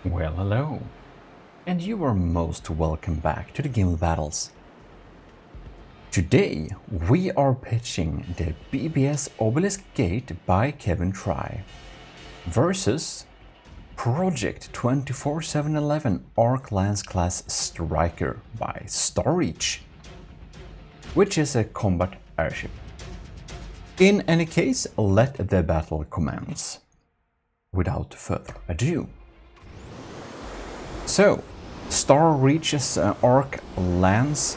Well, hello, and you are most welcome back to the Gimle battles. Today we are pitching the BBS Obelisk Gate by Kevin Try versus Project 24-711 Arc Lance class Striker by Starreach, which is a combat airship. In any case, let the battle commence. Without further ado. So, Starreach's Arc Lance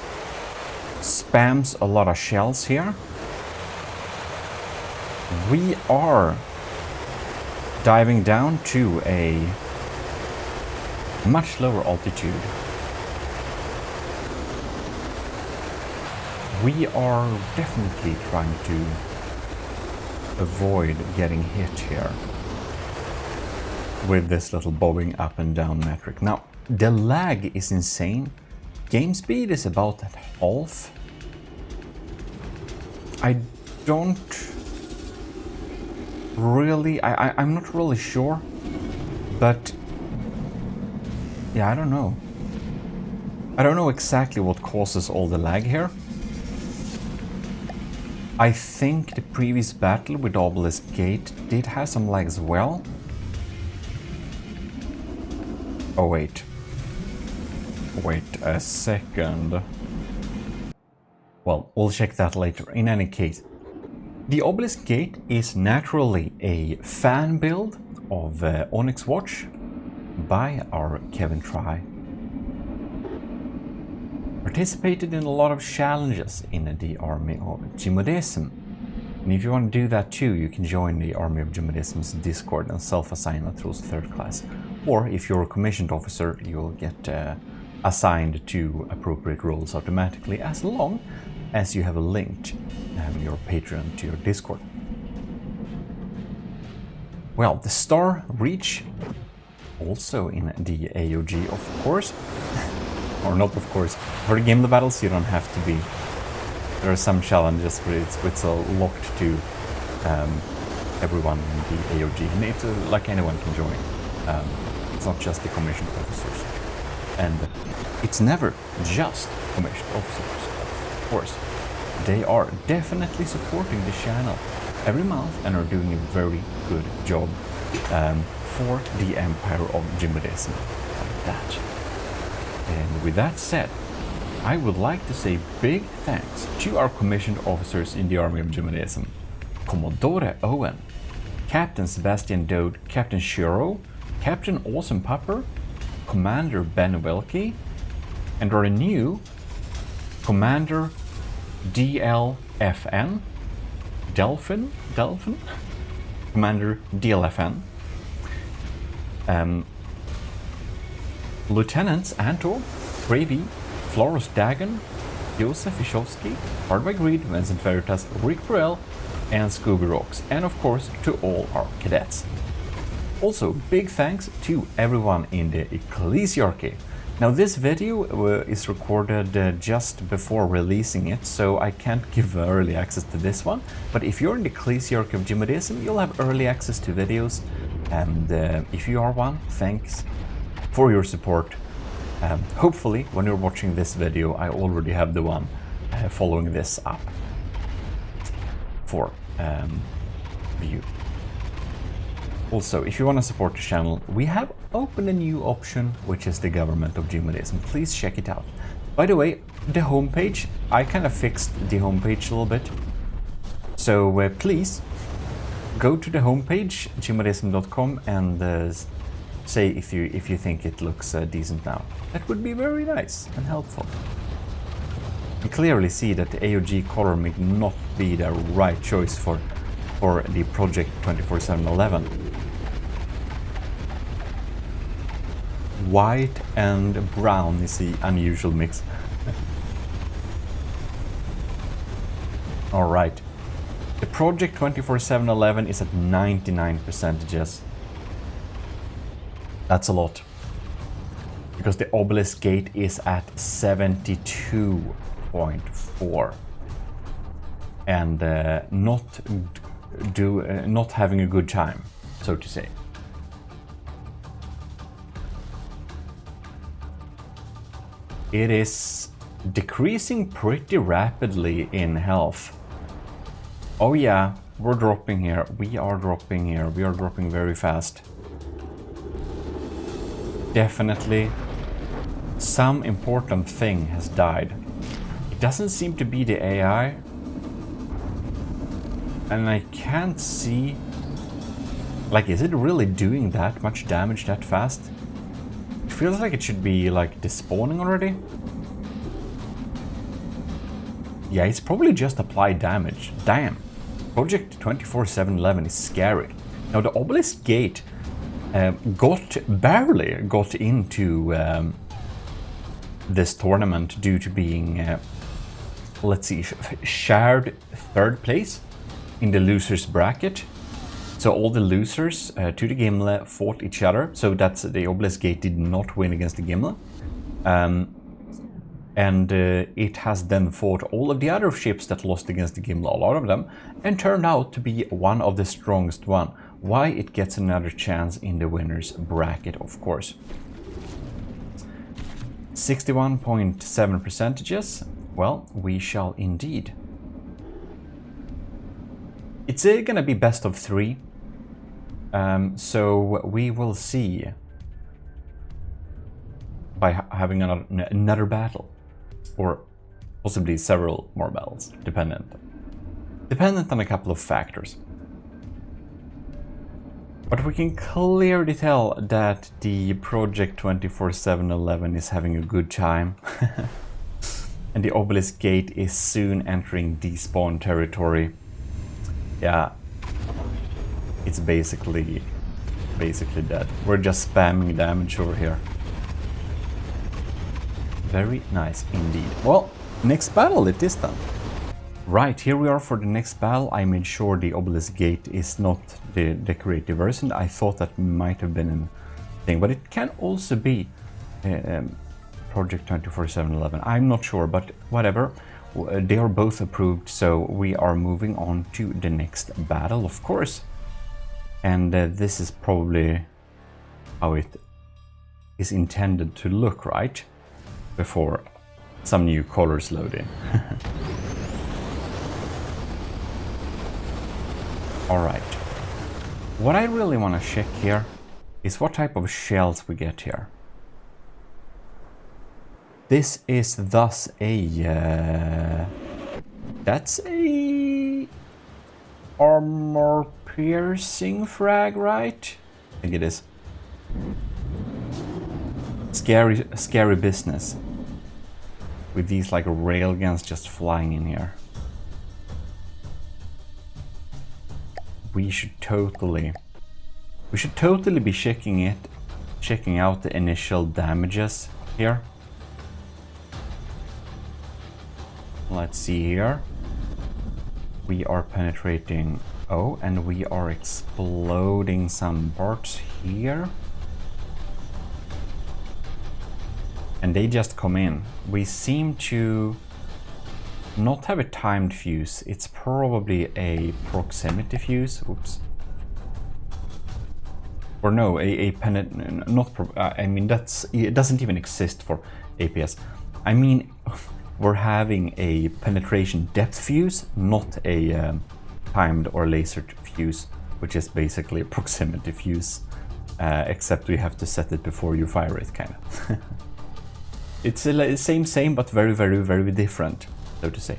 spams a lot of shells here. We are diving down to a much lower altitude. We are definitely trying to avoid getting hit here with this little bobbing up and down metric. Now, the lag is insane. Game speed is about at half. I don't really, I'm not really sure, but yeah, I don't know. I don't know exactly what causes all the lag here. I think the previous battle with Obelisk Gate did have some lag as well. Oh wait a second. Well, we'll check that later. In any case, the Obelisk Gate is naturally a fan build of Onyx Watch by our Kevin Try. Participated in a lot of challenges in the army of GMODISM. And if you want to do that too, you can join the Army of GMODISM's Discord and self-assign a Troost 3rd class. Or if you're a commissioned officer, you'll get assigned to appropriate roles automatically, as long as you have a link to your Patreon to your Discord. Well, the Starreach, also in the AOG, of course, or not of course. For the Gimle battles, you don't have to be. There are some challenges where it's locked to everyone in the AOG, and it's like anyone can join. It's not just the commissioned officers, and it's never just commissioned officers. Of course, they are definitely supporting the channel every month and are doing a very good job for the Empire of GMODISM. Like that. And with that said, I would like to say big thanks to our commissioned officers in the Army of GMODISM: Commodore Owen, Captain Sebastian Dode, Captain Shiro, Captain Awesome Pupper, Commander Ben Welke, and our new Commander DLFN, Delphin, Commander DLFN, Lieutenants Antor, Gravy, Floros Dagon, Josef Ishowski, Hardway Greed, Vincent Veritas, Rick Burrell, and Scooby Rocks, and of course to all our cadets. Also, big thanks to everyone in the Ecclesiarchy. Now, this video is recorded just before releasing it, so I can't give early access to this one. But if you're in the Ecclesiarchy of GMODISM, you'll have early access to videos. And if you are one, thanks for your support. Hopefully, when you're watching this video, I already have the one following this up for view. Also, if you want to support the channel, we have opened a new option, which is the Government of GMODISM. Please check it out. By the way, the homepage, I kind of fixed the homepage a little bit. So please go to the homepage, gmodism.com, and say if you think it looks decent now. That would be very nice and helpful. You clearly see that the AOG color may not be the right choice for the Project 24-711. White and brown is the unusual mix. Alright. The Project 24-711 is at 99%. That's a lot. Because the Obelisk Gate is at 72.4. And not having a good time, so to say. It is decreasing pretty rapidly in health. Oh yeah, we're dropping here. We are dropping here. We are dropping very fast. Definitely some important thing has died. It doesn't seem to be the AI. And I can't see... Like, is it really doing that much damage that fast? It feels like it should be, like, despawning already. Yeah, it's probably just applied damage. Damn. Project 24/7/11 is scary. Now, the Obelisk Gate barely got into this tournament due to being, let's see, shared third place in the losers bracket. So all the losers to the Gimle fought each other. So that's the Obelisk Gate did not win against the Gimle. And it has then fought all of the other ships that lost against the Gimle, a lot of them, and turned out to be one of the strongest one. Why it gets another chance in the winners bracket, of course. 61.7%. Well, we shall indeed. It's gonna be best of 3. So we will see by having another battle, or possibly several more battles, dependent on a couple of factors. But we can clearly tell that the Project 24/7/11 is having a good time. And the Obelisk Gate is soon entering despawn territory. Yeah, it's basically dead. We're just spamming damage over here. Very nice indeed. Well, next battle it is then. Right, here we are for the next battle. I made sure the Obelisk Gate is not the decorative version. I thought that might have been a thing, but it can also be Project 24/7/11. I'm not sure, but whatever. They are both approved, so we are moving on to the next battle, of course. And this is probably how it is intended to look, right? Before some new colors load in. Alright. What I really want to check here is what type of shells we get here. This is thus a... that's a... armor-piercing frag, right? I think it is. Scary business. With these like railguns just flying in here. We should totally be checking out the initial damages here. Let's see here. We are penetrating, oh, and we are exploding some parts here. And they just come in. We seem to not have a timed fuse. It's probably a proximity fuse. Oops. Or no, I mean, it doesn't even exist for APS. I mean, we're having a penetration depth fuse, not a timed or lasered fuse, which is basically a proximity fuse, except we have to set it before you fire it, kind of. It's the same, but very, very, very different, so to say.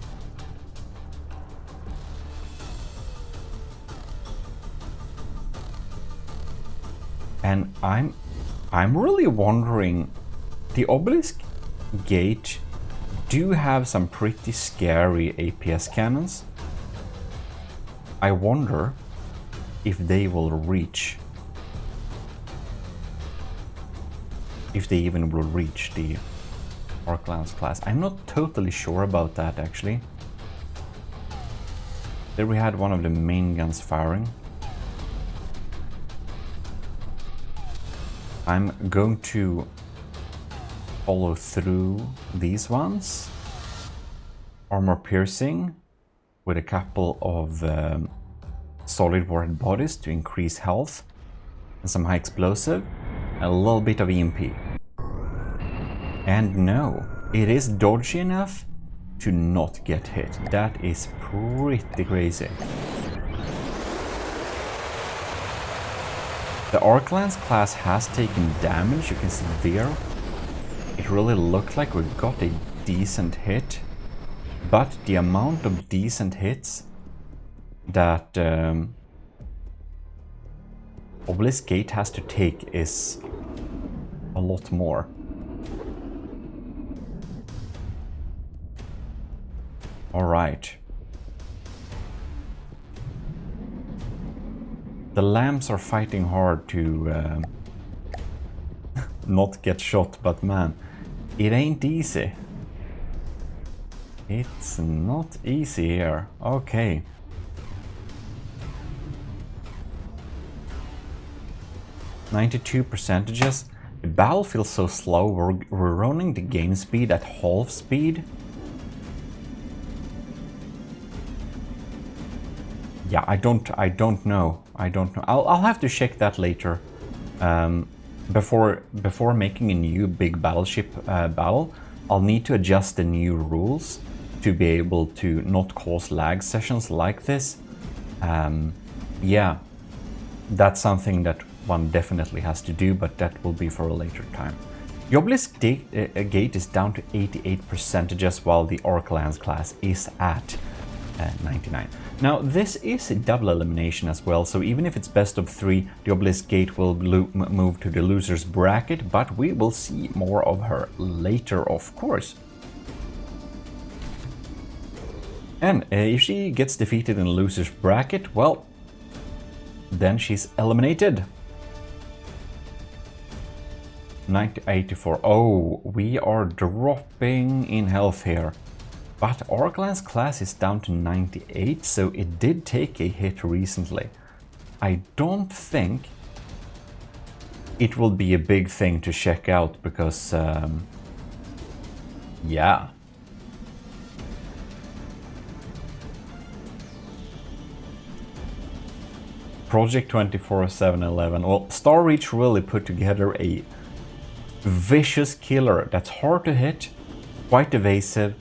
And I'm really wondering, the Obelisk Gate do have some pretty scary APS cannons. I wonder if they will reach, if they even will reach the Arc Lance class. I'm not totally sure about that, actually. There we had one of the main guns firing. I'm going to follow through these ones. Armor piercing with a couple of solid warhead bodies to increase health, and some high explosive, a little bit of EMP. And no, it is dodgy enough to not get hit. That is pretty crazy. The Arclance class has taken damage, you can see there. It really looked like we got a decent hit, but the amount of decent hits that Obelisk Gate has to take is a lot more. Alright. The lambs are fighting hard to not get shot, but man, it ain't easy. It's not easy here. Okay. %. The battle feels so slow. We're running the game speed at half speed. Yeah, I don't know. I'll have to check that later. Before making a new big battleship battle, I'll need to adjust the new rules to be able to not cause lag sessions like this. Yeah, that's something that one definitely has to do, but that will be for a later time. The Obelisk Gate is down to 88%, while the Arclance class is at 99. Now this is a double elimination as well, so even if it's best of 3, the Obelisk Gate will move to the loser's bracket, but we will see more of her later, of course. And if she gets defeated in the loser's bracket, well, then she's eliminated. 84. Oh, we are dropping in health here. But Arclance class is down to 98, so it did take a hit recently. I don't think it will be a big thing to check out because, yeah. Project 24/7/11. Well, Star Reach really put together a vicious killer that's hard to hit, quite evasive.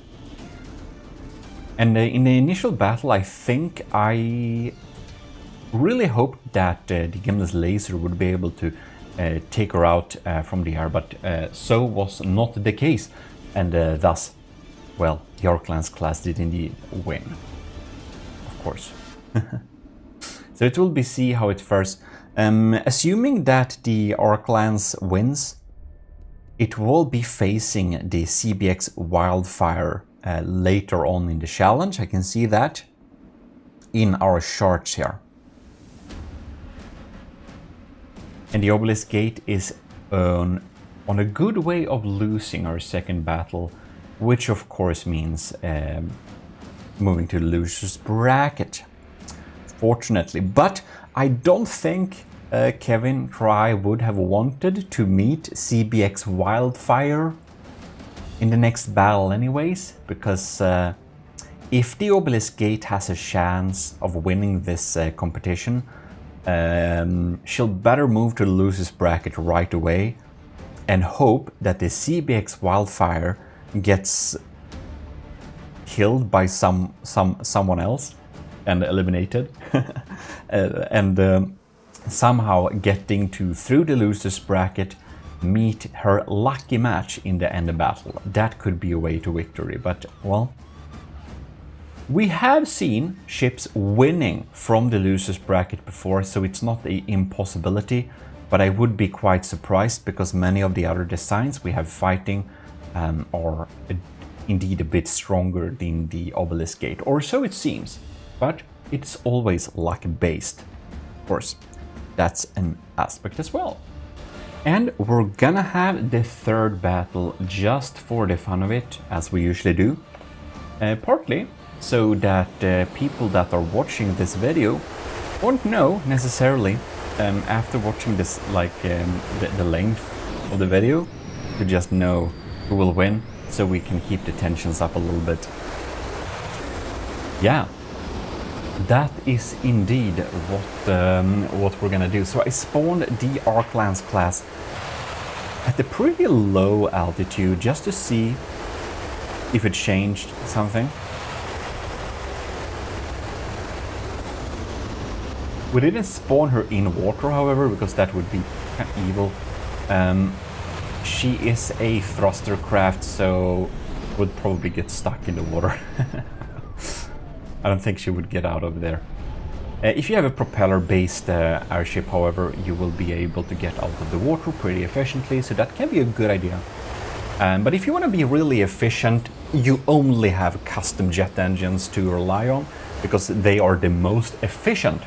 And in the initial battle, I think I really hoped that the Gimle's laser would be able to take her out from the air, but so was not the case. And thus, well, the Arclance class did indeed win, of course. So it will be see how it fares. Assuming that the Arclance wins, it will be facing the CBX Wildfire later on in the challenge. I can see that in our charts here. And the Obelisk Gate is on a good way of losing our second battle, which of course means moving to the loser's bracket, fortunately. But I don't think Kevin Try would have wanted to meet CBX Wildfire in the next battle anyways, because if the Obelisk Gate has a chance of winning this competition, she'll better move to the loser's bracket right away and hope that the CBX Wildfire gets killed by someone else and eliminated and somehow getting through the loser's bracket, meet her lucky match in the end of battle. That could be a way to victory, but well, we have seen ships winning from the loser's bracket before, so it's not an impossibility, but I would be quite surprised because many of the other designs we have fighting are indeed a bit stronger than the Obelisk Gate, or so it seems, but it's always luck based. Of course, that's an aspect as well. And we're gonna have the third battle just for the fun of it, as we usually do. Partly so that people that are watching this video won't know necessarily after watching this, like the length of the video, to just know who will win, so we can keep the tensions up a little bit. Yeah, that is indeed what we're gonna do. So I spawned the Arclance class at a pretty low altitude just to see if it changed something. We didn't spawn her in water, however, because that would be kind of evil. She is a thruster craft, so would probably get stuck in the water. I don't think she would get out of there. If you have a propeller-based airship, however, you will be able to get out of the water pretty efficiently, so that can be a good idea. But if you want to be really efficient, you only have custom jet engines to rely on, because they are the most efficient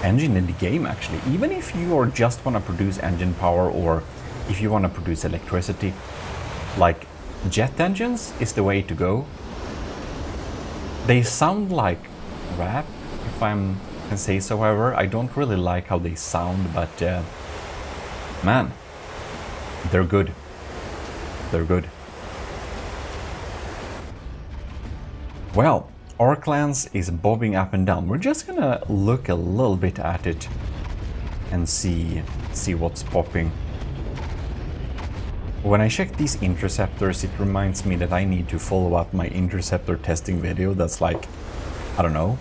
engine in the game, actually. Even if you just want to produce engine power, or if you want to produce electricity, like jet engines is the way to go. They sound like rap, if I can say so, however. I don't really like how they sound, but man, they're good. They're good. Well, Arclance is bobbing up and down. We're just gonna look a little bit at it and see what's popping. When I check these interceptors, it reminds me that I need to follow up my interceptor testing video that's like, I don't know,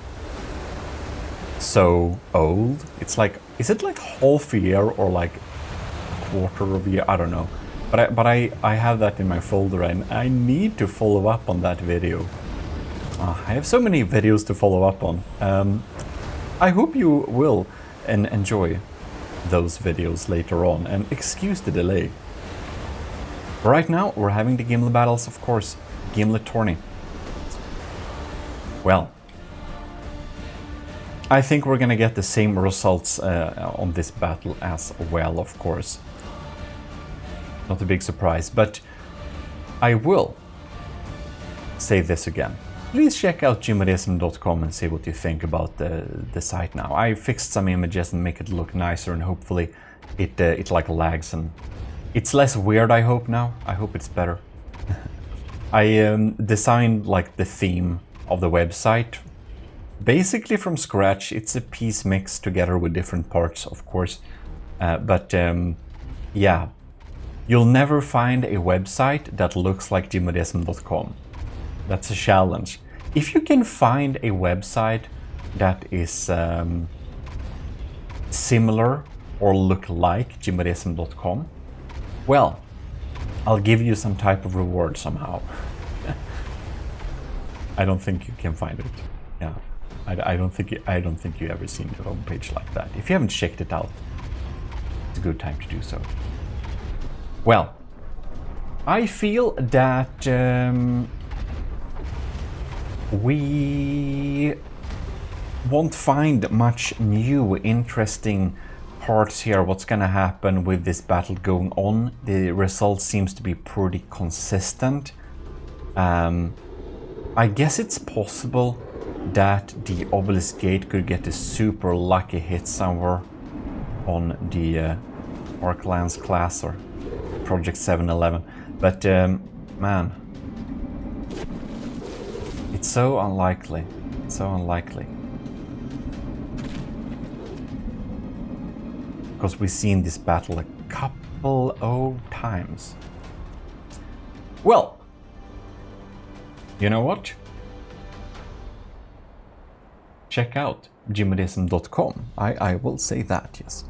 so old. It's like, is it like half a year or like a quarter of a year? I don't know. But I have that in my folder and I need to follow up on that video. I have so many videos to follow up on. I hope you will enjoy those videos later on, and excuse the delay. Right now, we're having the Gimle battles, of course. Gimle tourney. Well, I think we're gonna get the same results on this battle as well, of course. Not a big surprise, but I will say this again. Please check out GMODISM.com and see what you think about the site now. I fixed some images and make it look nicer, and hopefully it like lags and it's less weird, I hope now. I hope it's better. I designed like the theme of the website basically from scratch. It's a piece mixed together with different parts, of course. But yeah, you'll never find a website that looks like GMODISM.com. That's a challenge. If you can find a website that is similar or look like GMODISM.com, well, I'll give you some type of reward somehow. I don't think you can find it. Yeah, I don't think you ever seen a homepage like that. If you haven't checked it out, it's a good time to do so. Well, I feel that we won't find much new interesting parts here. What's gonna happen with this battle going on? The result seems to be pretty consistent. I guess it's possible that the Obelisk gate could get a super lucky hit somewhere on the Arclance class or Project 711, but man, it's so unlikely. It's so unlikely. Because we've seen this battle a couple of times. Well, you know what? Check out GMODISM.com. I will say that, yes.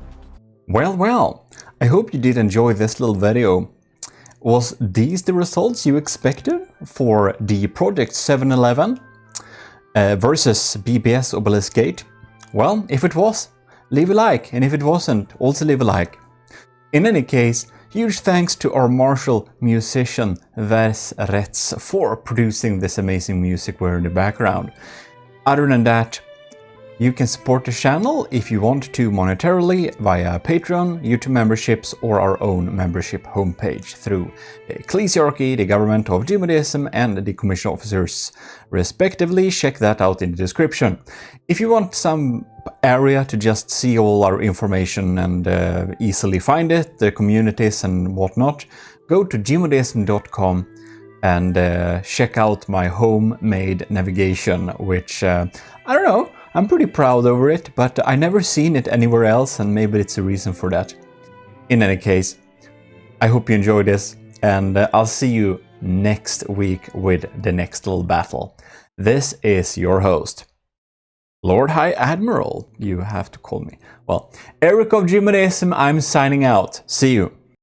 Well, I hope you did enjoy this little video. Was these the results you expected for the Project 711 versus BBS Obelisk Gate? Well, if it was, leave a like, and if it wasn't, also leave a like. In any case, huge thanks to our martial musician Vers Retz for producing this amazing music we're in the background. Other than that, you can support the channel if you want to monetarily via Patreon, YouTube memberships, or our own membership homepage through the Ecclesiarchy, the government of GMODISM, and the commission officers respectively. Check that out in the description. If you want some area to just see all our information and easily find it, the communities and whatnot, go to gmodism.com and check out my homemade navigation, which I don't know, I'm pretty proud over it, but I never seen it anywhere else, and maybe it's a reason for that. In any case, I hope you enjoyed this, and I'll see you next week with the next little battle. This is your host, Lord High Admiral, you have to call me. Well, Eric of GMODISM, I'm signing out. See you.